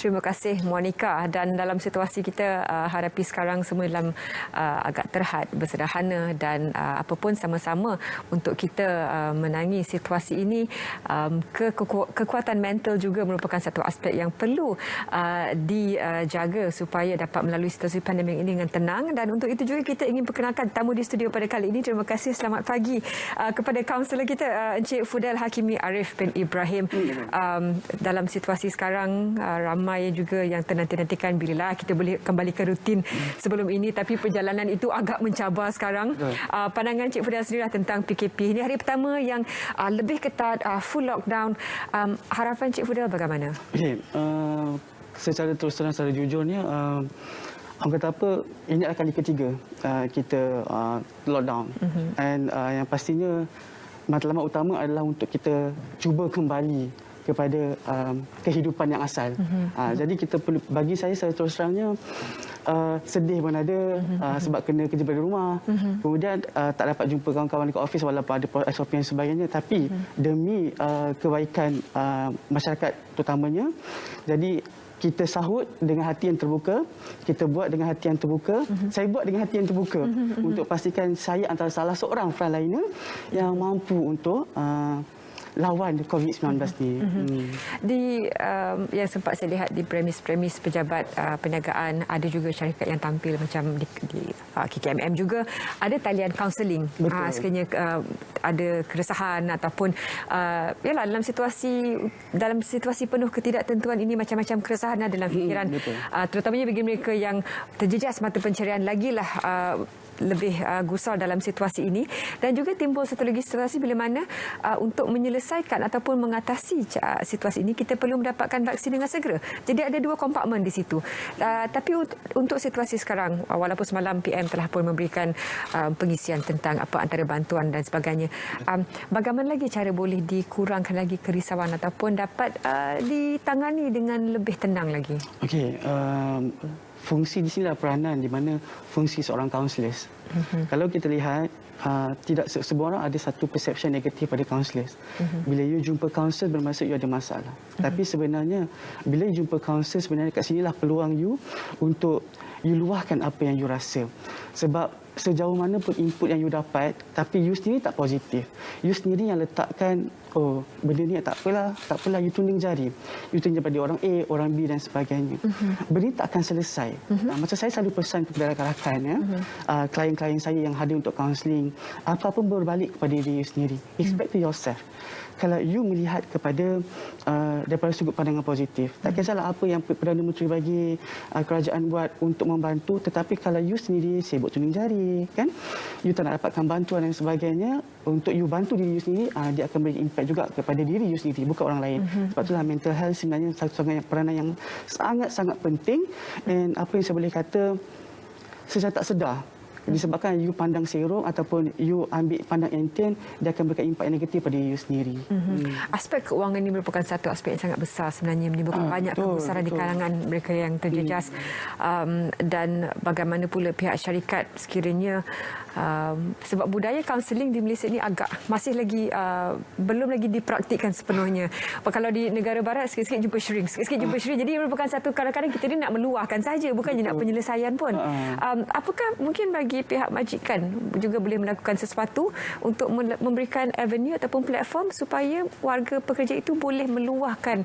Terima kasih Monica. Dan dalam situasi kita hadapi sekarang semua dalam agak terhad, bersederhana dan apapun sama-sama untuk kita menangi situasi ini, kekuatan mental juga merupakan satu aspek yang perlu dijaga supaya dapat melalui situasi pandemik ini dengan tenang. Dan untuk itu juga kita ingin perkenalkan tamu di studio pada kali ini. Terima kasih, selamat pagi kepada kaunselor kita Encik Fudel Hakimi Arif bin Ibrahim. Dalam situasi sekarang ramai juga yang ternanti-nantikan bila kita boleh kembali ke rutin sebelum ini, tapi perjalanan itu agak mencabar sekarang. Pandangan Encik Fudel sendiri tentang PKP. Ini hari pertama yang lebih ketat, full lockdown. Harapan Encik Fudel bagaimana? Okay. Secara terus terang, secara jujurnya, orang kata apa, ini adalah kali ketiga kita lockdown. Dan yang pastinya matlamat utama adalah untuk kita cuba kembali kepada kehidupan yang asal. Jadi kita perlu, bagi saya terus terangnya, sedih pun ada sebab kena kerja dari rumah. Kemudian tak dapat jumpa kawan-kawan di office walaupun ada SOP dan sebagainya. Tapi demi kebaikan masyarakat terutamanya, jadi kita sahut dengan hati yang terbuka, kita buat dengan hati yang terbuka. Saya buat dengan hati yang terbuka untuk pastikan saya antara salah seorang frontliner yang mampu untuk lawan COVID-19 ni. Di yang sempat saya lihat di premis-premis pejabat perniagaan, ada juga syarikat yang tampil macam di KKMM juga ada talian kaunseling. Sekiranya ada keresahan ataupun yalah, dalam situasi penuh ketidaktentuan ini, macam-macam keresahan ada dalam fikiran. Terutamanya bagi mereka yang terjejas mata pencarian, lagilah lebih gusar dalam situasi ini. Dan juga timbul satu lagi situasi bila mana untuk menyelesaikan ataupun mengatasi situasi ini, kita perlu mendapatkan vaksin dengan segera. Jadi ada dua kompartmen di situ. Tapi untuk situasi sekarang, walaupun semalam PM telah pun memberikan pengisian tentang apa antara bantuan dan sebagainya, bagaimana lagi cara boleh dikurangkan lagi kerisauan ataupun dapat ditangani dengan lebih tenang lagi? Okey, fungsi di sini adalah peranan di mana fungsi seorang kaunselor. Kalau kita lihat, tidak semua orang ada satu perception negatif pada kaunselor. Bila you jumpa kaunselor bermaksud you ada masalah. Tapi sebenarnya bila you jumpa kaunselor, sebenarnya kat sinilah peluang you untuk you luahkan apa yang you rasa. Sebab sejauh mana pun input yang you dapat, tapi you sendiri tak positif, you sendiri yang letakkan, oh benda ni tak apalah, you tunjuk jari. You tunjuk pada orang A, orang B dan sebagainya. Benda ni tak akan selesai. Macam saya selalu pesan kepada rakan-rakan, klien-klien saya yang hadir untuk kaunseling, apa pun berbalik kepada diri you sendiri. Expect to yourself. Kalau you melihat kepada daripada sudut pandangan positif, tak kisahlah apa yang Perdana Menteri bagi, kerajaan buat untuk membantu, tetapi kalau you sendiri sibuk tunjuk jari, kan, you tak nak dapatkan bantuan dan sebagainya, untuk you bantu diri you sendiri, dia akan beri impact juga kepada diri you sendiri, bukan orang lain. Sebab itulah mental health sebenarnya satu peranan yang sangat-sangat penting. Dan apa yang saya boleh kata, secara tak sedar, disebabkan you pandang serong ataupun you ambil pandang enteng, dia akan berikan impak yang negatif pada you sendiri. Aspek keuangan ini merupakan satu aspek yang sangat besar sebenarnya, menimbulkan banyak kegusaran di kalangan mereka yang terjejas. Dan bagaimana pula pihak syarikat sekiranya, sebab budaya kaunseling di Malaysia ini masih lagi belum lagi dipraktikkan sepenuhnya. Kalau di negara barat sikit-sikit jumpa shrink, jadi merupakan satu, kadang-kadang kita ni nak meluahkan saja, bukannya nak penyelesaian pun. Apakah mungkin bagi pihak majikan juga boleh melakukan sesuatu untuk memberikan avenue ataupun platform supaya warga pekerja itu boleh meluahkan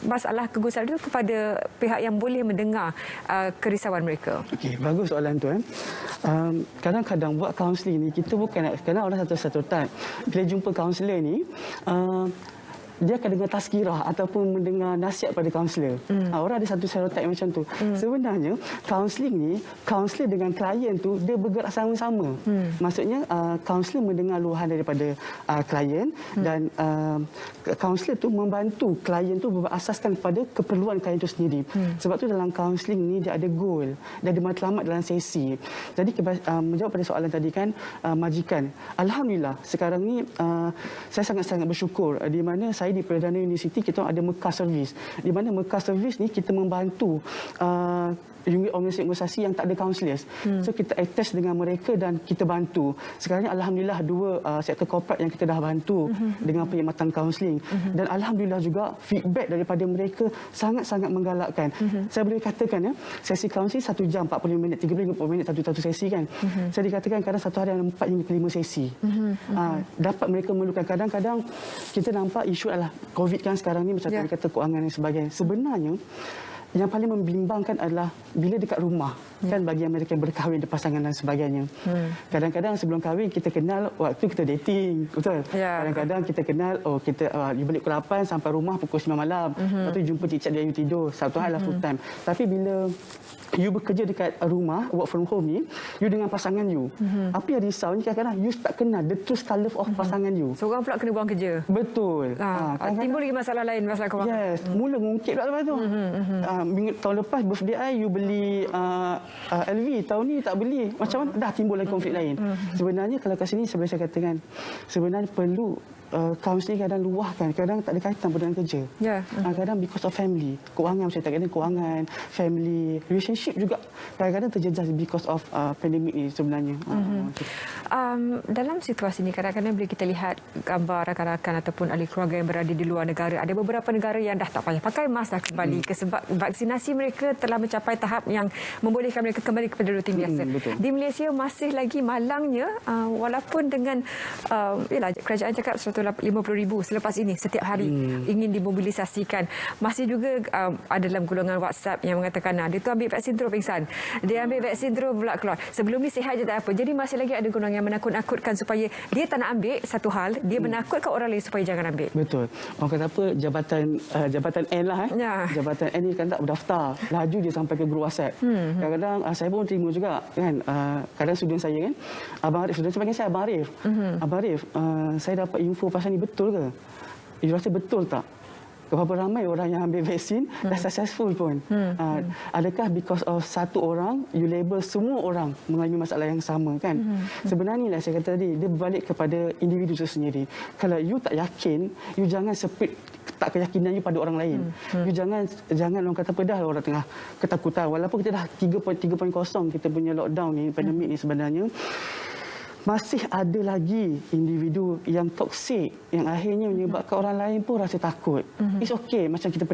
masalah kegusaran itu kepada pihak yang boleh mendengar kerisauan mereka? Okey, bagus soalan tu. Kadang-kadang buat kaunseling ni, kita bukan nak, kadang orang satu time bila jumpa kaunselor ni, dia akan dengar tazkirah ataupun mendengar nasihat pada kaunselor. Orang ada satu stereotip macam tu. Sebenarnya kaunseling ni, kaunselor dengan klien tu dia bergerak sama-sama. Maksudnya kaunselor mendengar luahan daripada klien dan kaunselor tu membantu klien tu berasaskan kepada keperluan klien tu sendiri. Sebab tu dalam kaunseling ni dia ada goal, dia ada matlamat dalam sesi. Jadi menjawab pada soalan tadi kan, majikan, alhamdulillah sekarang ni saya sangat-sangat bersyukur di mana saya saya di Perdana University, kita ada Mekar Service. Di mana Mekar Service ni kita membantu organisasi yang tak ada counsellors. So kita attach dengan mereka dan kita bantu. Sekarang ni alhamdulillah 2 sektor korporat yang kita dah bantu dengan perkhidmatan kaunseling. Dan alhamdulillah juga feedback daripada mereka sangat-sangat menggalakkan. Saya boleh katakan sesi kaunseling 1 jam 45 minit, 30 minit satu sesi kan. Saya dikatakan kadang satu hari ada 4 hingga 5 sesi. Dapat mereka memerlukan. Kadang-kadang kita nampak isu adalah COVID kan sekarang ni, macam tadi kata kewangan dan sebagainya. Sebenarnya yang paling membimbangkan adalah bila dekat rumah, kan, bagi yang mereka yang berkahwin, berpasangan dan sebagainya. Kadang-kadang sebelum kahwin kita kenal waktu kita dating, betul? Kadang-kadang kita kenal, kita you balik pukul 8 sampai rumah pukul 9 malam. Lepas tu jumpa cicit dia, you tidur. Satu hal lah full time. Tapi bila you bekerja dekat rumah, work from home ni, you dengan pasangan you. Apa yang risau ni kadang-kadang you tak kenal the true colour of pasangan you. Seorang pula kena buang kerja. Betul. Timbul lagi masalah lain, masalah kewangan. Yes, mula ngungkit pula lepas tu. Minggu tahun lepas birthday you beli LV, tahun ni tak beli. Macam mana? Dah timbul lagi konflik lain. Sebenarnya kalau kat sini saya katakan, sebenarnya perlu kaunseling kadang luahkan, kadang tak ada kaitan pun dengan kerja. Kadang because of family, kewangan macam kadang kewangan, family, relationship juga kadang-kadang terjejas because of pandemik ni sebenarnya. Dalam situasi ini kadang-kadang bila kita lihat gambar rakan-rakan ataupun ahli keluarga yang berada di luar negara, ada beberapa negara yang dah tak payah pakai mask dah kembali sebab vaksinasi mereka telah mencapai tahap yang membolehkan mereka kembali kepada rutin biasa. Di Malaysia masih lagi malangnya, walaupun dengan kerajaan cakap 150,000 selepas ini setiap hari ingin dimobilisasikan, masih juga ada dalam golongan WhatsApp yang mengatakan dia tu ambil vaksin terus pingsan, dia ambil vaksin terus pula keluar, sebelum ni sihat je tak apa. Jadi masih lagi ada golongan yang menakut-nakutkan supaya dia tak nak ambil satu hal, dia menakutkan orang lain supaya jangan ambil. Betul. Orang kata apa, jabatan N lah jabatan N ni kan tak berdaftar, laju dia sampai ke grup WhatsApp. Kadang-kadang saya pun terima juga kan, kadang student saya kan, Abang Arif, student saya panggil saya Abang Arif. Abang Arif, saya dapat info pasal ni betul ke? You rasa betul tak? Berapa ramai orang yang ambil vaksin dah successful pun? Adakah because of satu orang you label semua orang mengalami masalah yang sama kan? Sebenarnya lah saya kata tadi, dia berbalik kepada individu itu sendiri. Kalau you tak yakin, you jangan spread tak keyakinan you pada orang lain. You jangan orang kata pedah orang tengah ketakutan. Walaupun kita dah 3.0 kita punya lockdown ni, pandemik ni sebenarnya, masih ada lagi individu yang toksik yang akhirnya menyebabkan orang lain pun rasa takut. It's okay macam kita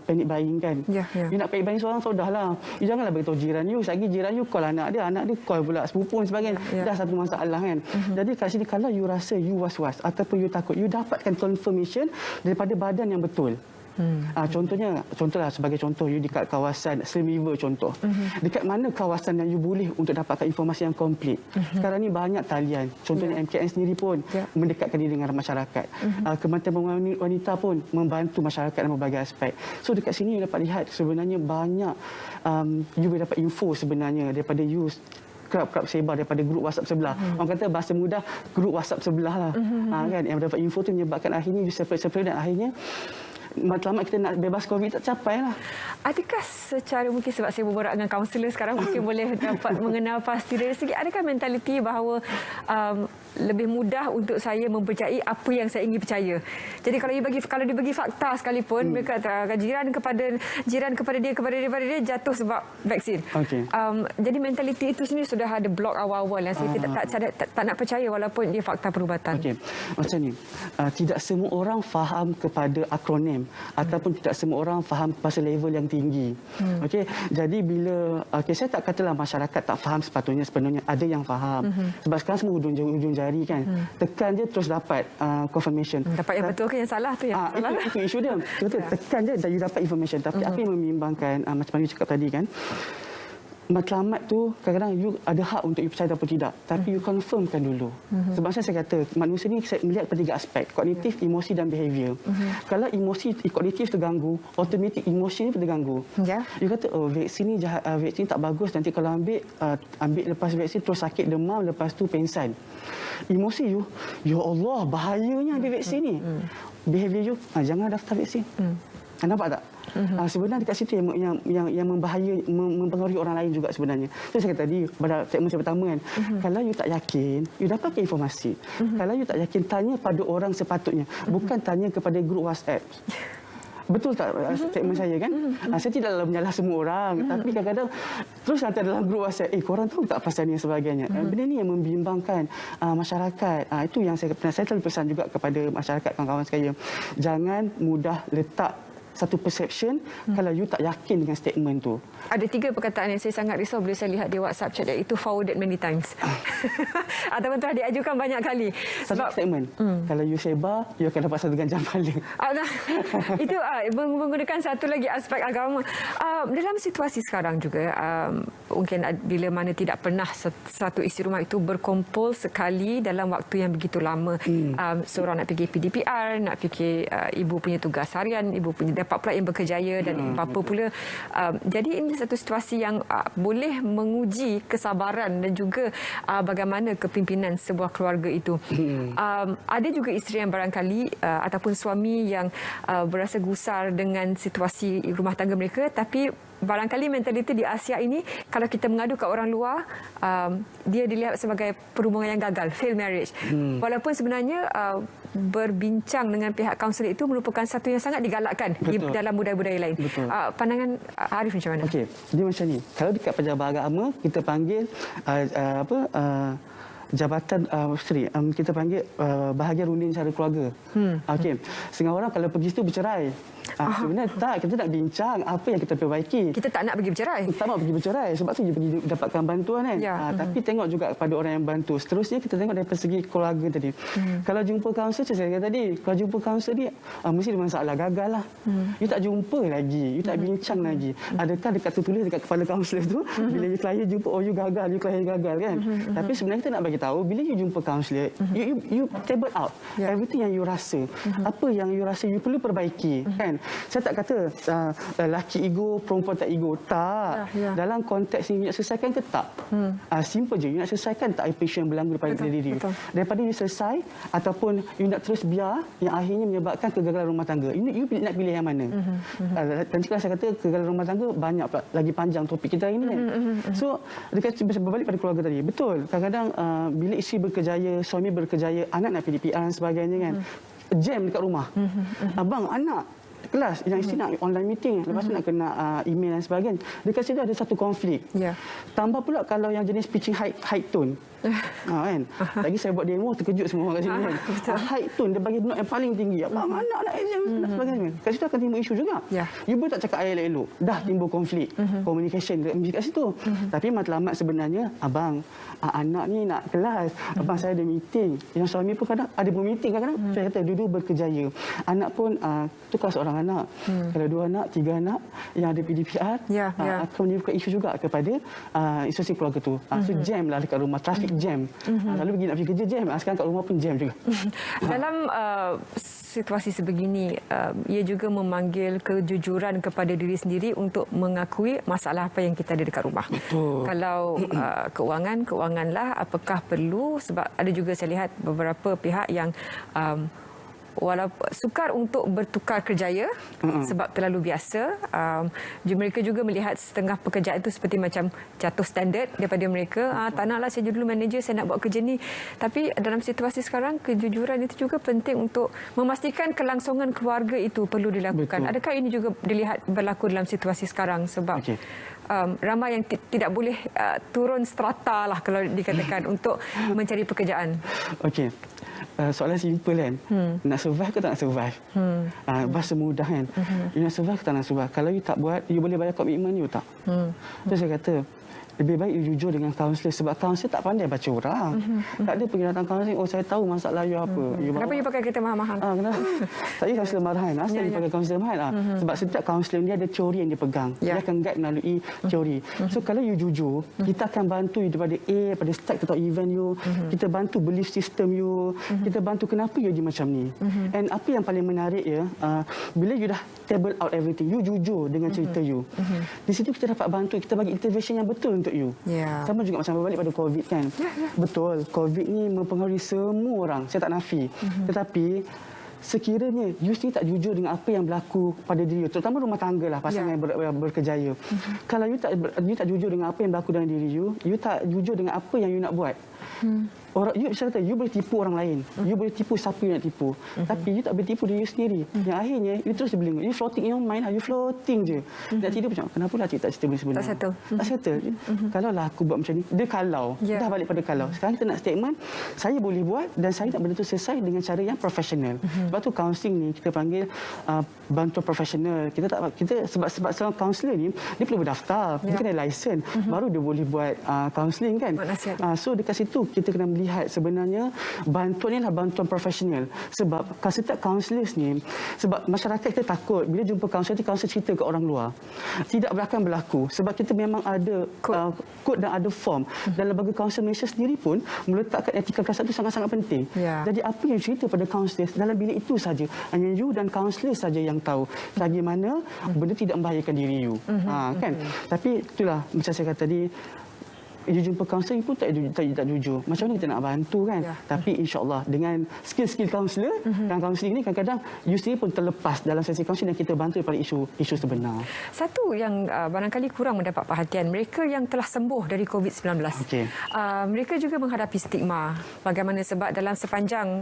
panic buying kan. You nak panic buying seorang sudahlah. You janganlah beritahu jiran you. Lagi jiran you call anak dia call pula sepupu dan sebagainya. Dah satu masalah kan. Jadi kat sini kalau you rasa you was-was ataupun you takut, you dapatkan confirmation daripada badan yang betul. Contohlah sebagai contoh, you dekat kawasan Slim River contoh. Dekat mana kawasan yang you boleh untuk dapatkan informasi yang komplit. Sekarang ni banyak talian. Contohnya MKN sendiri pun mendekatkan diri dengan masyarakat. Kementerian Pembangunan Wanita pun membantu masyarakat dalam berbagai aspek. So dekat sini you dapat lihat sebenarnya banyak you boleh dapat info sebenarnya daripada you kerap-kerap sebar daripada grup WhatsApp sebelah. Orang kata bahasa mudah, grup WhatsApp sebelah lah. Kan, yang dapat info tu menyebabkan akhirnya you separate dan akhirnya matlamat kita nak bebas COVID tak capai lah. Adakah secara mungkin sebab saya berborak dengan kaunselor sekarang mungkin boleh dapat mengenal pasti dari segi, adakah mentaliti bahawa lebih mudah untuk saya mempercayai apa yang saya ingin percaya. Jadi kalau dibagi fakta sekalipun mereka jiran kepada dia jatuh sebab vaksin. Jadi mentaliti itu sendiri sudah ada blok awal-awal yang saya tak nak percaya walaupun dia fakta perubatan. Macam ni. Tidak semua orang faham kepada akronim ataupun tidak semua orang faham pasal level yang tinggi. Jadi bila saya tak katalah masyarakat tak faham sepenuhnya ada yang faham. Sebab sekarang semua hujung jari kan. Tekan je terus dapat confirmation. Dapat yang betul ke yang salah tu yang salah. Itu isu dia. Betul, tekan je dan you dapat information. Tapi apa yang membimbangkan macam mana you cakap tadi kan, matlamat tu kadang-kadang you ada hak untuk you percaya ataupun tidak, tapi you confirmkan dulu. Sebab saya kata manusia ni saya melihat pada 3 aspek, kognitif, emosi dan behavior. Kalau emosi kognitif terganggu, automatik emosi ni pun terganggu. You kata vaksin ni jahat, vaksin tak bagus, nanti kalau ambil lepas vaksin terus sakit demam, lepas tu pengsan. Emosi you, ya Allah bahayanya ambil vaksin ni. Behavior you, jangan daftar vaksin. Nampak tak? Sebenarnya dekat situ yang mempengaruhi orang lain juga sebenarnya. So saya kata tadi pada segmen saya pertama kan, kalau you tak yakin, you dapatkan informasi. Kalau you tak yakin, tanya pada orang sepatutnya, bukan tanya kepada grup WhatsApp. Betul tak statement saya kan? Saya tidaklah menyalah semua orang, tapi kadang-kadang terus hantar dalam grup WhatsApp, korang tahu tak pasal ni dan sebagainya. Benda ni yang membimbangkan masyarakat. Itu yang saya selalu pesan juga kepada masyarakat, kawan-kawan sekalian. Jangan mudah letak satu perception kalau you tak yakin dengan statement tu. Ada 3 perkataan yang saya sangat risau bila saya lihat di WhatsApp chat, iaitu forwarded many times. Ataupun telah diajukan banyak kali. Satu statement. Kalau you sebar, you akan dapat satu ganjang pahala. Itu menggunakan satu lagi aspek agama. Dalam situasi sekarang juga, mungkin bila mana tidak pernah satu isi rumah itu berkumpul sekali dalam waktu yang begitu lama. Seorang nak pergi PDPR, nak fikir ibu punya tugas harian, ibu punya dapat pula yang berkejaya dan bapa pula. Jadi ini satu situasi yang boleh menguji kesabaran dan juga bagaimana kepimpinan sebuah keluarga itu. Ada juga isteri yang barangkali ataupun suami yang berasa gusar dengan situasi rumah tangga mereka, tapi barangkali mentaliti di Asia ini, kalau kita mengadu ke orang luar, dia dilihat sebagai perhubungan yang gagal, fail marriage. Walaupun sebenarnya berbincang dengan pihak kaunselor itu merupakan satu yang sangat digalakkan dalam budaya-budaya lain. Pandangan Arif macam mana? Okey, dia macam ni. Kalau dekat pejabat agama, kita panggil jabatan kita panggil bahagian runding cara keluarga. Okey. Setengah orang kalau pergi situ bercerai. Sebenarnya tak, kita nak bincang apa yang kita perbaiki. Kita tak nak pergi bercerai. Tak nak pergi bercerai, sebab tu dia pergi dapatkan bantuan kan. Tapi tengok juga kepada orang yang bantu. Seterusnya kita tengok dari segi keluarga tadi. Kalau jumpa kaunselor, saya kata tadi, kalau jumpa kaunselor dia mesti ada masalah, gagal lah. You tak jumpa lagi, you tak bincang lagi. Adakah dekat tertulis dekat kepala kaunselor tu, bila you klien jumpa, you gagal, you klien gagal kan. Tapi sebenarnya kita nak bagi tahu, bila you jumpa kaunselor, you table out everything yang you rasa. Apa yang you rasa you perlu perbaiki kan. Saya tak kata lelaki ego, perempuan tak ego. Tak. Dalam konteks ini, you nak selesaikan ke tak? Simple je. You nak selesaikan tak apa isu yang berlaku daripada diri you? Daripada you selesai, ataupun you nak terus biar, yang akhirnya menyebabkan kegagalan rumah tangga. You nak pilih yang mana? Dan sekarang saya kata, kegagalan rumah tangga banyak lagi panjang topik kita hari ini kan. So, dekat berbalik pada keluarga tadi. Betul. Kadang-kadang bila isteri berkejaya, suami berkejaya, anak nak PDPR dan sebagainya kan. Jam dekat rumah. Abang, anak kelas yang isteri nak online meeting, lepas tu nak kena email dan sebagainya. Dekat situ ada satu konflik. Tambah pula kalau yang jenis pitching high tone. Kan? Lagi saya buat demo, terkejut semua orang kat sini kan. High tone, dia bagi note yang paling tinggi. Abang, anak nak exam dan sebagainya. Kat situ akan timbul isu juga. You boleh tak cakap elok-elok, dah timbul konflik. Communication kat situ. Tapi matlamat sebenarnya, abang, anak ni nak kelas. Abang, saya ada meeting. Yang suami pun kadang ada pun meeting kadang-kadang. Saya kata dua-dua berkejaya. Anak pun tukar seorang anak. Kalau 2 anak, 3 anak yang ada PDPR, akan menimbulkan isu juga kepada institusi keluarga tu. So jam lah dekat rumah, traffic jam. Lalu pergi nak pergi kerja jam. Sekarang kat rumah pun jam juga. Dalam situasi sebegini, ia juga memanggil kejujuran kepada diri sendiri untuk mengakui masalah apa yang kita ada dekat rumah. Kalau keuanganlah, apakah perlu, sebab ada juga saya lihat beberapa pihak yang walaupun sukar untuk bertukar kerjaya sebab terlalu biasa. Mereka juga melihat setengah pekerjaan itu seperti macam jatuh standard daripada mereka. Tak naklah saya dulu manager, saya nak buat kerja ni. Tapi dalam situasi sekarang, kejujuran itu juga penting untuk memastikan kelangsungan keluarga itu perlu dilakukan. Adakah ini juga dilihat berlaku dalam situasi sekarang? Sebab ramai yang tidak boleh turun strata lah kalau dikatakan untuk mencari pekerjaan. Okey. Soalan simple kan. Nak survive ke tak nak survive? Bahasa mudah kan. You nak survive ke tak nak survive? Kalau you tak buat, you boleh bayar komitmen you tak? So saya kata, lebih baik you jujur dengan kaunselor, sebab kaunselor tak pandai baca orang. Tak ada pergi datang kaunselor, saya tahu masalah you apa. Kenapa you pakai kereta mahal-mahal? Kenapa? Tak ada kaunselor marahan. Asal you pakai kaunselor mahal? Sebab setiap kaunselor dia ada teori yang dia pegang. Dia akan guide melalui teori. So kalau you jujur, kita akan bantu you daripada pada start kita tahu event you, kita bantu belief system you, kita bantu kenapa you jadi macam ni. And apa yang paling menarik bila you dah table out everything, you jujur dengan cerita you. Di situ kita dapat bantu, kita bagi intervention yang betul untuk you. Sama juga macam berbalik pada COVID kan. Betul, COVID ni mempengaruhi semua orang. Saya tak nafi. Tetapi sekiranya you sendiri tak jujur dengan apa yang berlaku pada diri you, terutama rumah tangga lah, pasangan yang berkejaya. Kalau you tak jujur dengan apa yang berlaku dalam diri you tak jujur dengan apa yang you nak buat. Orang, you bisa kata, you boleh tipu orang lain. You boleh tipu siapa you nak tipu. Tapi you tak boleh tipu diri you sendiri. Yang akhirnya, you terus berlengah. You floating in your mind lah. You floating je. Nak tidur macam, kenapa lah cik tak cerita benda sebenar? Tak settle. Tak settle. Kalau lah aku buat macam ni. Dia kalau. Dah balik pada kalau. Sekarang kita nak statement, saya boleh buat dan saya nak benda tu selesai dengan cara yang profesional. Sebab tu counselling ni, kita panggil bantuan profesional. Sebab seorang kaunselor ni, dia perlu berdaftar. Dia kena lesen. Baru dia boleh buat counselling kan. So dekat situ, kita kena melihat sebenarnya bantuan ni adalah bantuan profesional. Sebab setiap kaunselors ni, sebab masyarakat kita takut bila jumpa kaunselor cerita ke orang luar. Tidak akan berlaku sebab kita memang ada kod dan ada form. Dan lembaga kaunselor Malaysia sendiri pun meletakkan etika kelas itu sangat-sangat penting. Jadi apa yang cerita pada kaunselor dalam bilik itu saja, hanya you dan kaunselor saja yang tahu bagaimana benda tidak membahayakan diri you. Kan? Tapi itulah macam saya kata tadi, you jumpa kaunselor pun tak jujur. Macam mana kita nak bantu kan? Tapi insya-Allah dengan skill-skill kaunselor dan kaunseling ni kadang-kadang you sendiri pun terlepas dalam sesi kaunseling dan kita bantu daripada isu sebenar. Satu yang barangkali kurang mendapat perhatian, mereka yang telah sembuh dari COVID-19. Mereka juga menghadapi stigma. Bagaimana sebab dalam sepanjang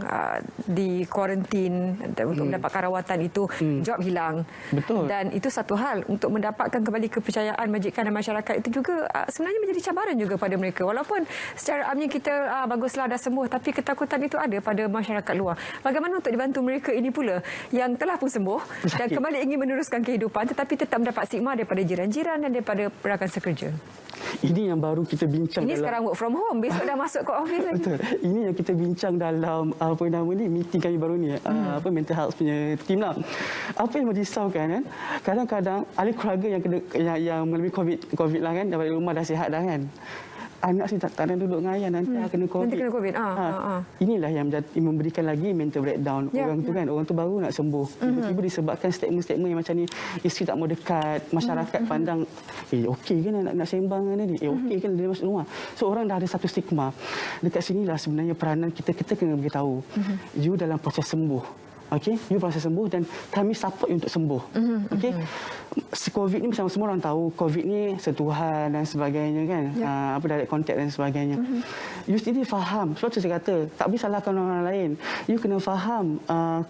di kuarantin untuk mendapatkan rawatan itu job hilang. Betul. Dan itu satu hal untuk mendapatkan kembali kepercayaan majikan dan masyarakat itu juga sebenarnya menjadi cabaran juga pada mereka. Walaupun secara amnya kita baguslah dah sembuh, tapi ketakutan itu ada pada masyarakat luar. Bagaimana untuk dibantu mereka ini pula yang telah pun sembuh dan kembali ingin meneruskan kehidupan tetapi tetap mendapat stigma daripada jiran-jiran dan daripada rakan sekerja? Ini yang baru kita bincang. Ini sekarang work from home, besok dah masuk ke office lagi. Betul. Ini yang kita bincang dalam meeting kami baru ni, mental health punya team lah. Apa yang merisaukan kan? Kadang-kadang ahli keluarga yang melalui COVID lah kan, dapat rumah dah sihat dah kan. Anak saya tak nak duduk dengan ayah, nanti kena COVID. Nanti kena COVID. Inilah yang memberikan lagi mental breakdown orang tu kan. Orang tu baru nak sembuh. Tiba-tiba disebabkan statement-statement yang macam ni, isteri tak mau dekat, masyarakat pandang, okey kan nak sembang dengan dia? Okey kan dia masuk rumah. So orang dah ada satu stigma. Dekat sinilah sebenarnya peranan kita kena beritahu. You dalam proses sembuh. Okey, you proses sembuh dan kami support you untuk sembuh. Okey. COVID ni macam semua orang tahu, COVID ni sentuhan dan sebagainya kan. Direct contact dan sebagainya. You sendiri faham. Sebab tu saya kata, tak boleh salahkan orang lain. You kena faham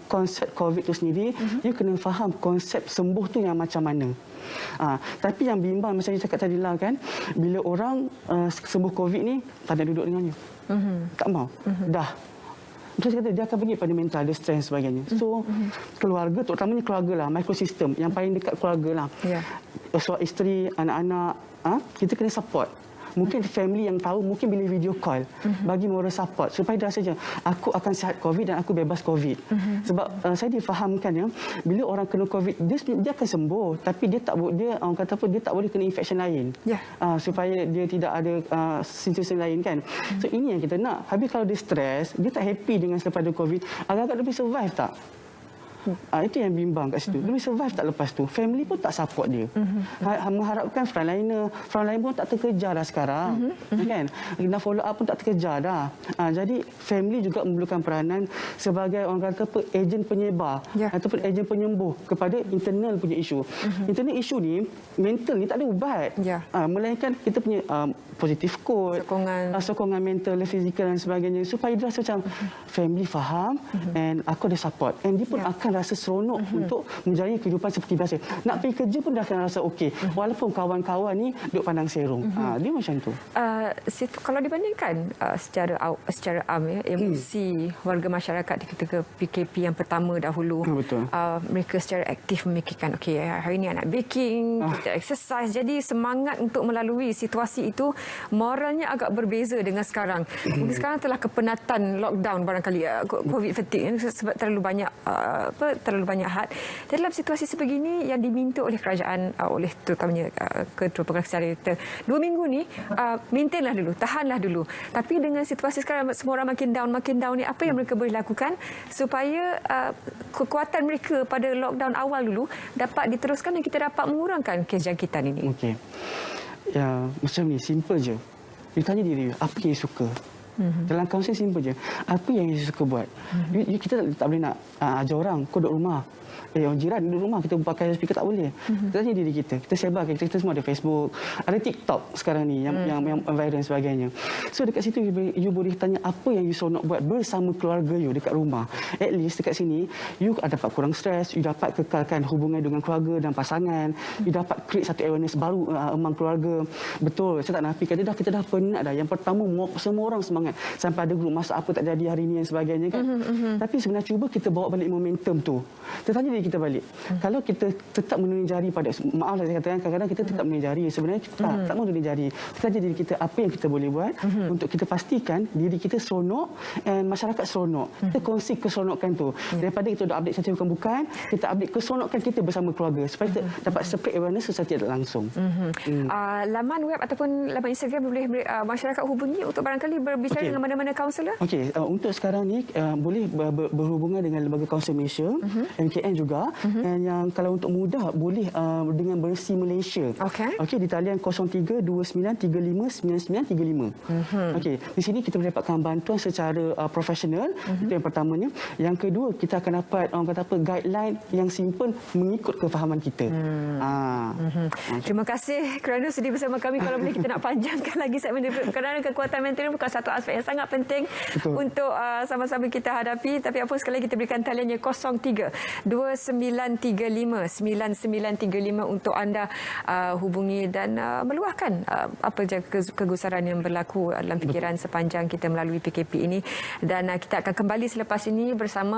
konsep COVID tu sendiri. You kena faham konsep sembuh tu yang macam mana. Tapi yang bimbang macam you cakap tadi lah kan, bila orang sembuh COVID ni tak nak duduk dengan you. Tak mau. Dah. Macam saya kata, dia akan pergi pada mental, ada stres dan sebagainya. So, keluarga, terutamanya keluarga lah, microsystem, yang paling dekat keluarga lah. Suami isteri, anak-anak, kita kena support. Mungkin family yang tahu, mungkin bila video call, bagi moral support. Supaya dia rasa je, aku akan sihat COVID dan aku bebas COVID. Sebab saya difahamkan ya, bila orang kena COVID, dia akan sembuh. Tapi dia tak boleh kena infection lain. Supaya dia tidak ada situasi lain kan. So ini yang kita nak. Habis kalau dia stres, dia tak happy dengan selepas ada COVID, agak-agak dia boleh survive tak? Itu yang bimbang kat situ. Dia boleh survive tak lepas tu? Family pun tak support dia. Mengharapkan frontliner pun tak terkejar dah sekarang. Kan? Nak follow up pun tak terkejar dah. Jadi family juga memerlukan peranan sebagai orang kata ejen penyebar ataupun ejen penyembuh kepada internal punya isu. Internal isu ni, mental ni tak ada ubat. Melainkan kita punya positif code, sokongan mental, fizikal dan sebagainya supaya dia rasa macam family faham and aku ada support and dia pun akan rasa seronok untuk menjalani kehidupan seperti biasa. Nak pergi kerja pun dia akan rasa okey walaupun kawan-kawan ni duk pandang serong. Dia macam tu. Kalau dibandingkan secara emosi warga masyarakat ketika PKP yang pertama dahulu, mereka secara aktif memikirkan okey hari ni nak baking, kita exercise, jadi semangat untuk melalui situasi itu moralnya agak berbeza dengan sekarang. Mungkin sekarang telah kepenatan lockdown barangkali COVID fatigue sebab terlalu banyak had. Dalam situasi sebegini yang diminta oleh kerajaan, oleh terutamanya Ketua Pengarah Sekretariat 2 minggu ni, maintainlah dulu, tahanlah dulu. Tapi dengan situasi sekarang semua orang makin down ni, apa yang mereka boleh lakukan supaya kekuatan mereka pada lockdown awal dulu dapat diteruskan dan kita dapat mengurangkan kes jangkitan ini? Okey. Ya, macam ni, simple je. You tanya diri, apa yang you suka? Dalam kaunseling simple je. Apa yang you suka buat? Kita tak boleh nak ajar orang, kau duduk rumah. Orang jiran duduk rumah, kita pakai speaker tak boleh. Kita tanya diri kita. Kita sebarkan. Kita semua ada Facebook. Ada TikTok sekarang ni yang viral dan sebagainya. So dekat situ you boleh tanya apa yang you seronok buat bersama keluarga you dekat rumah. At least dekat sini you dapat kurang stres, you dapat kekalkan hubungan dengan keluarga dan pasangan, you dapat create satu awareness baru among keluarga. Betul, saya tak nafikan kita dah penat dah. Yang pertama semua orang semangat sampai ada grup masak apa tak jadi hari ni dan sebagainya kan. Tapi sebenarnya cuba kita bawa balik momentum tu. Kita tanya diri kita balik. Kalau kita tetap menunjuk jari pada, maaf lah saya katakan, kadang-kadang kita tetap menunjuk jari, sebenarnya kita tak mau menunjuk jari. Kita tanya diri kita apa yang kita boleh buat untuk kita pastikan diri kita seronok dan masyarakat seronok. Kita kongsi keseronokan tu. Daripada kita update secara bukan-bukan, kita update keseronokan kita bersama keluarga supaya kita dapat spread awareness secara tidak langsung. Laman web ataupun laman Instagram boleh masyarakat hubungi untuk barangkali berbicara dengan mana-mana kaunselor? Okey, untuk sekarang ni boleh berhubungan dengan Lembaga Kaunsel Malaysia, MKN juga. Dan yang kalau untuk mudah boleh dengan Bersih Malaysia. Okey, di talian 0329359935. Okey, di sini kita boleh dapatkan bantuan secara profesional. Itu yang pertamanya. Yang kedua, kita akan dapat orang kata apa guideline yang simple mengikut kefahaman kita. Terima kasih kerana sudi bersama kami. Kalau boleh kita nak panjangkan lagi segmen ini kerana kekuatan mental bukan satu aspek yang sangat penting untuk sama-sama kita hadapi. Tapi apa sekali kita berikan taliannya 03-2935-9935 untuk anda hubungi dan meluahkan apa saja kegusaran yang berlaku dalam fikiran sepanjang kita melalui PKP ini. Dan kita akan kembali selepas ini bersama